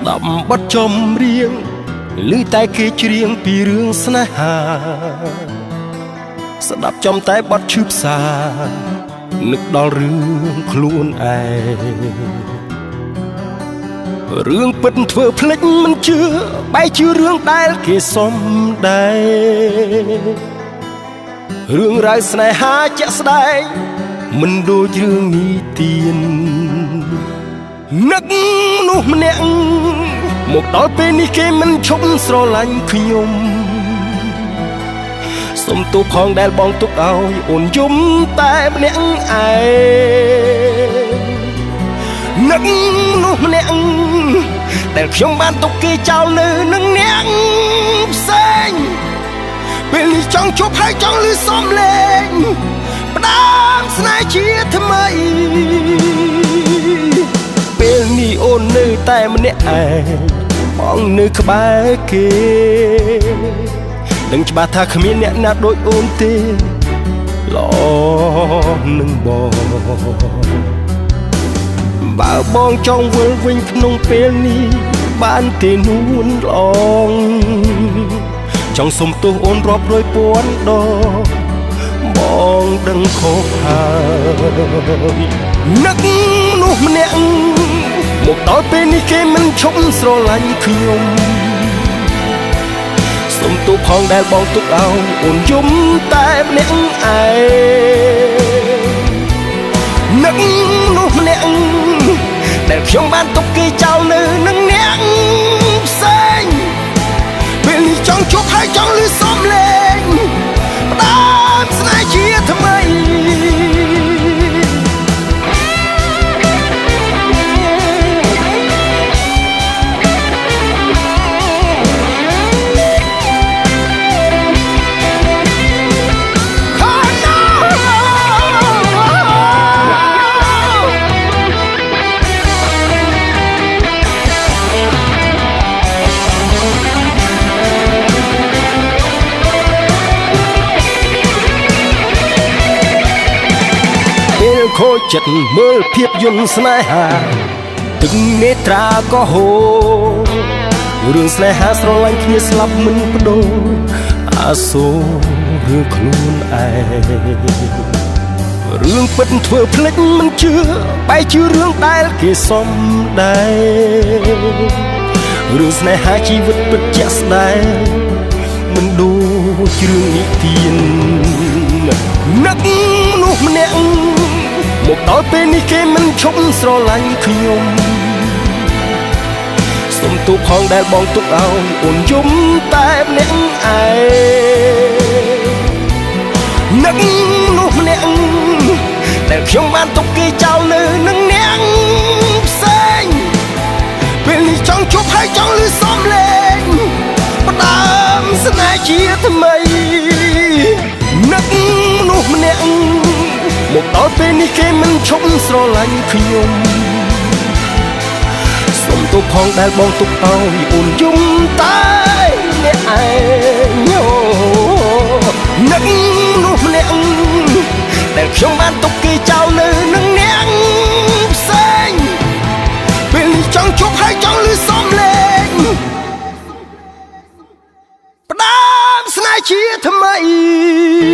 ដាប់បទចម្រៀងឮតែគេច្រៀងពីរឿងស្នេហាស្ដាប់ចំតែបទឈឺផ្សានឹកដល់រឿងខ្លួនឯងរឿងពិតធ្វើភ្លេចមិនជឿបែរជារឿងដែលគេសំដែងរឿងរ៉ាវស្នេហាជាក់ស្ដែងមិនដូចរឿងនិទាននឹកនោះម្នាក់មកដល់ពេលនេះគេមិនឈប់ស្រឡាញ់ខ្ញុំសុំទោសផងដែលបងទុកឲ្យអូនយំតែម្នាក់ឯងនឹកនោះម្នាក់ដែលខ្ញុំបានទុកគេចោលនៅនឹងអ្នកផ្សេងពេលនេះចង់ជួបហើយចង់ឮសំឡេងផ្ដាំស្នេហ៍ជាថ្មីពេលនេះអូននៅតែម្នាក់ឯងបងនៅក្បែរគេដឹងច្បាស់ថាគ្មានអ្នកណាដូចអូនទេល្អនឹងបងបើបងចង់វិលវិញក្នុងពេលនេះបានទេនួនល្អងចង់សុំទោសអូនរាប់រយពាន់ដងបងដឹងខុសហើយនឹកនោះម្នាក់មកដល់ពេលនេះគេមិនឈប់ស្រឡាញ់ខ្ញុំសុំទោសផងដែលបងទុកឲ្យអូនយំតែម្នាក់ឯងនឹកនោះម្នាក់ដែលខ្ញុំបានទុកគេចោលនៅនឹងអ្នកផ្សេងពេលនេះចង់ជួបហើយចង់ឮសំឡេងផ្ដាំស្នេហ៍ជាថ្មីខូចចិត្តមើលភាពយន្តស្នេហាទឹកនេត្រាក៏ហូររឿងស្នេហាស្រឡាញ់គ្នាស្លាប់មិនបដូរអាសូររឿងខ្លួនឯងរឿងពិតធ្វើភ្លេចមិនជឿបែរជារឿងដែលគេសំដែងរឿងស្នេហាជីវិតពិតជាក់ស្ដែងមិនដូចរឿងនិទាននឹកនោះម្នាក់មកដល់ពេលនេះគេមិនឈប់ស្រឡាញ់ខ្ញុំសុំទោសផងដែលបងទុកឲ្យអូនយំតែម្នាក់ឯងនឹកនោះម្នាក់ដែលខ្ញុំបានទុកគេចោលនៅនឹងអ្នកផ្សេងពេលនេះចង់ជួបហើយចង់ឮសំឡេងផ្ដាំស្នេហ៍ជាថ្មីនឹកនោះម្នាក់មកដល់ពេលនេះគេមិនឈប់ស្រឡាញ់ខ្ញុំសុំទោសផងដែលបងទុកឲ្យអូនយំតែអ្នកឯងនឹកនោះម្នាក់ដែលខ្ញុំបានទុកគេចោលនៅនឹងអ្នកផ្សេងពេលនេះចង់ជួបហើយចង់ឮសំឡេងផ្ដាំស្នេហ៍ជាថ្មី